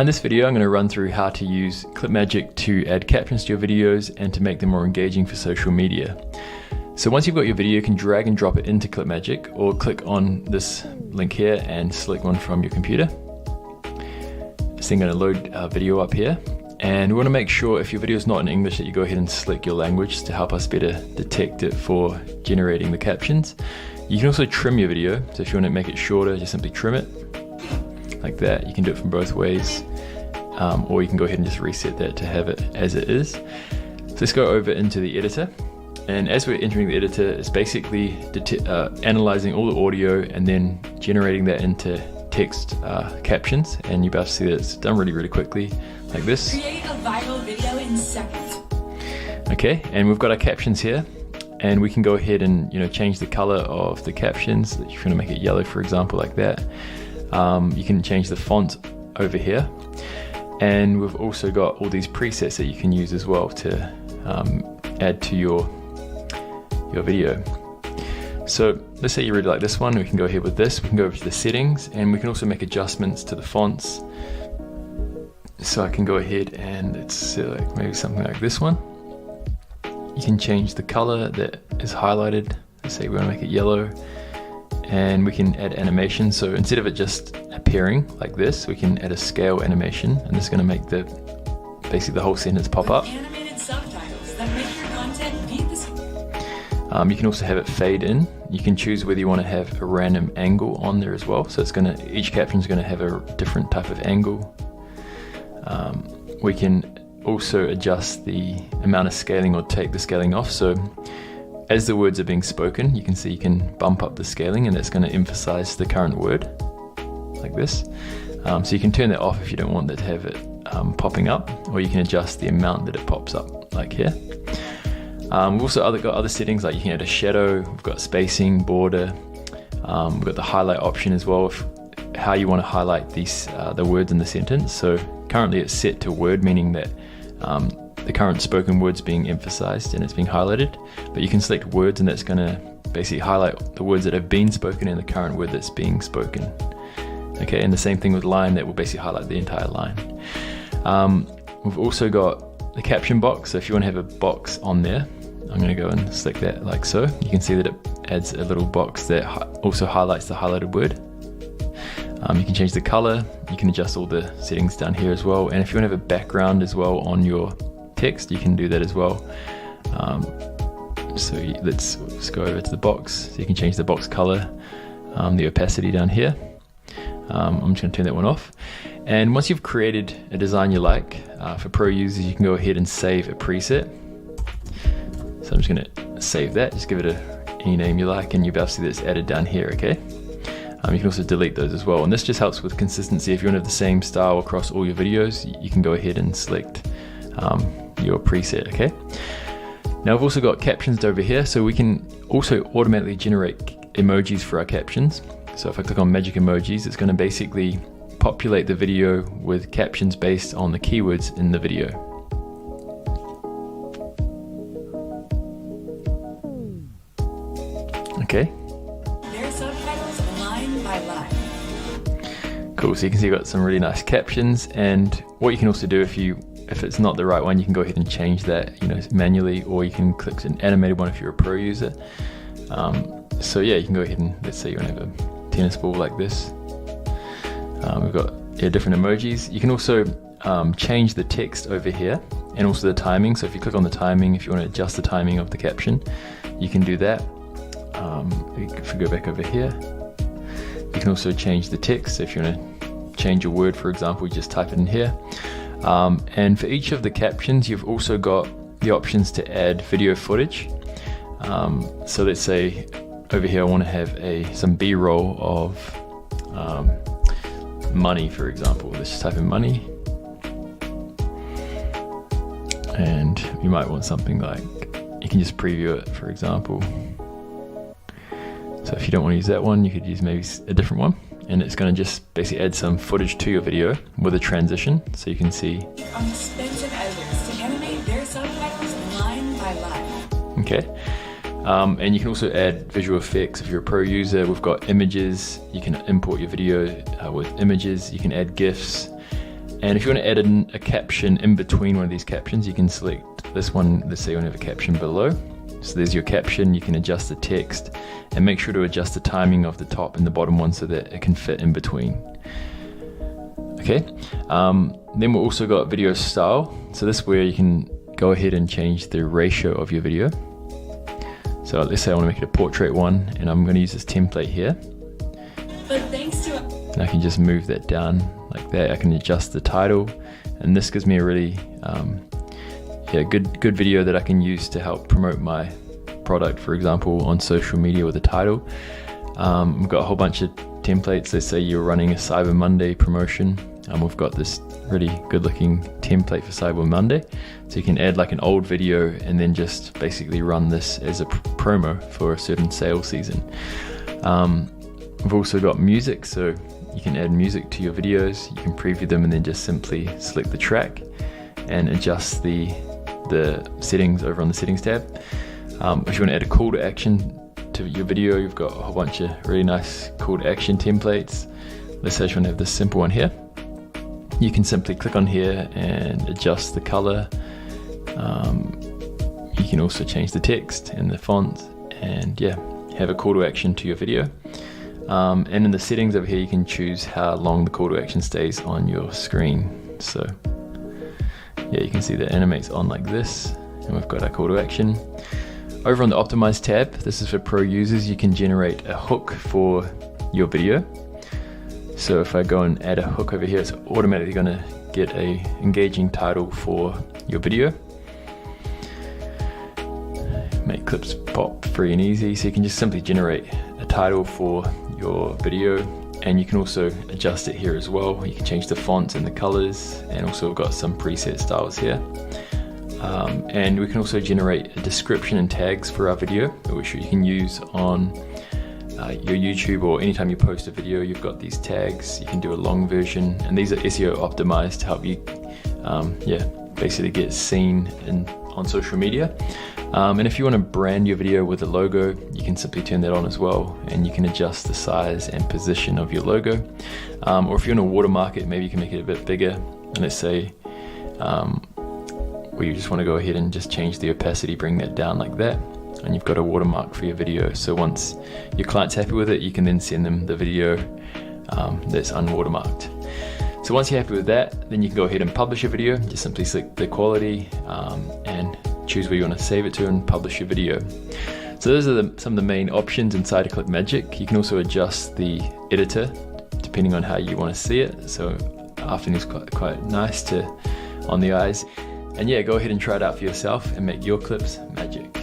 In this video, I'm going to run through how to use Clipmagic to add captions to your videos and to make them more engaging for social media. So once you've got your video, you can drag and drop it into Clipmagic, or click on this link here and select one from your computer. So I'm going to load a video up here, and we want to make sure if your video is not in English that you go ahead and select your language to help us better detect it for generating the captions. You can also trim your video, so if you want to make it shorter, just simply trim it like that. You can do it from both ways, or you can go ahead and just reset that to have it as it is. So let's go over into the editor, and as we're entering the editor, it's basically analyzing all the audio and then generating that into text captions, and you're about to see that it's done really quickly like this. Create a viral video in seconds. Okay, and we've got our captions here, and we can go ahead and change the color of the captions. If you want to make it yellow, for example, like that. You can change the font over here, and we've also got all these presets that you can use as well to add to your video. So let's say you really like this one, we can go ahead with this. We can go over to the settings, and we can also make adjustments to the fonts. So I can go ahead and let's select maybe something like this one. You can change the color that is highlighted. Let's say we want to make it yellow, and we can add animation. So instead of it just appearing like this, we can add a scale animation, and this is going to make basically the whole sentence pop up. Animated subtitles that make your content beat the screen. You can also have it fade in. You can choose whether you want to have a random angle on there as well. So each caption is going to have a different type of angle. We can also adjust the amount of scaling or take the scaling off. So as the words are being spoken, you can see you can bump up the scaling, and that's going to emphasize the current word like this. So you can turn that off if you don't want that to have it popping up, or you can adjust the amount that it pops up like here. We've also got other settings, like you can add a shadow, we've got spacing, border, we've got the highlight option as well, how you want to highlight the words in the sentence. So currently it's set to word, meaning that the current spoken word's being emphasized and it's being highlighted, but you can select words, and that's going to basically highlight the words that have been spoken and the current word that's being spoken. Okay, and the same thing with line, that will basically highlight the entire line. We've also got the caption box, so if you want to have a box on there, I'm going to go and select that like so. You can see that it adds a little box that also highlights the highlighted word. You can change the color, you can adjust all the settings down here as well, and if you want to have a background as well on your text, you can do that as well. So let's go over to the box. So you can change the box color, the opacity down here. I'm just going to turn that one off. And once you've created a design you like, for pro users, you can go ahead and save a preset. So I'm just going to save that, just give it any name you like, and you'll be able to see that it's added down here, okay? You can also delete those as well, and this just helps with consistency. If you want to have the same style across all your videos, you can go ahead and select your preset, okay? Now I've also got captions over here, so we can also automatically generate emojis for our captions. So if I click on magic emojis, it's going to basically populate the video with captions based on the keywords in the video. Okay. Subtitles line by line. Cool, so you can see you've got some really nice captions, and what you can also do if it's not the right one, you can go ahead and change that manually, or you can click an animated one if you're a pro user. So yeah, you can go ahead and, let's say you want to have a tennis ball like this. We've got different emojis. You can also change the text over here, and also the timing. So if you click on the timing, if you want to adjust the timing of the caption, you can do that. If we go back over here, you can also change the text. So if you want to change a word, for example, you just type it in here. And for each of the captions, you've also got the options to add video footage. So let's say over here I want to have some B-roll of money, for example. Let's just type in money, and you might want something like, you can just preview it, for example. So if you don't want to use that one, you could use maybe a different one, and it's going to just basically add some footage to your video with a transition, so you can see. On expensive editors to animate their subtitles line by line. Okay. And you can also add visual effects if you're a pro user. We've got images. You can import your video with images. You can add GIFs. And if you want to add in a caption in between one of these captions, you can select this one. Let's say you want to have a caption below. So there's your caption. You can adjust the text and make sure to adjust the timing of the top and the bottom one so that it can fit in between. Okay. Then we've also got video style. So this is where you can go ahead and change the ratio of your video. So let's say I want to make it a portrait one, and I'm going to use this template here. But thanks to And I can just move that down like that. I can adjust the title, and this gives me a really good video that I can use to help promote my product, for example, on social media with a title. We've got a whole bunch of templates. Let's say you're running a Cyber Monday promotion. We've got this really good looking template for Cyber Monday. So you can add like an old video and then just basically run this as a promo for a certain sales season. We've also got music, so you can add music to your videos. You can preview them and then just simply select the track and adjust the settings over on the settings tab. If you want to add a call to action to your video, you've got a whole bunch of really nice call to action templates. Let's say you want to have this simple one here. You can simply click on here and adjust the color. You can also change the text and the font, and have a call to action to your video. And in the settings over here, you can choose how long the call to action stays on your screen. So you can see that it animates on like this, and we've got our call to action. Over on the optimize tab, this is for pro users. You can generate a hook for your video. So if I go and add a hook over here, it's automatically going to get a engaging title for your video. Make clips pop free and easy. So you can just simply generate a title for your video, and you can also adjust it here as well. You can change the fonts and the colors, and also we've got some preset styles here. And we can also generate a description and tags for our video, which you can use on your YouTube, or anytime you post a video, you've got these tags. You can do a long version, and these are SEO optimized to help you basically get seen on social media. And if you want to brand your video with a logo, you can simply turn that on as well, and you can adjust the size and position of your logo. Or if you want to watermark it, maybe you can make it a bit bigger. And let's say you just want to go ahead and just change the opacity, bring that down like that, and you've got a watermark for your video. So once your client's happy with it, you can then send them the video that's unwatermarked. So once you're happy with that, then you can go ahead and publish your video. Just simply select the quality and choose where you want to save it to and publish your video. So those are some of the main options inside of Clipmagic. You can also adjust the editor depending on how you want to see it. So often it's quite nice on the eyes. And go ahead and try it out for yourself and make your clips magic.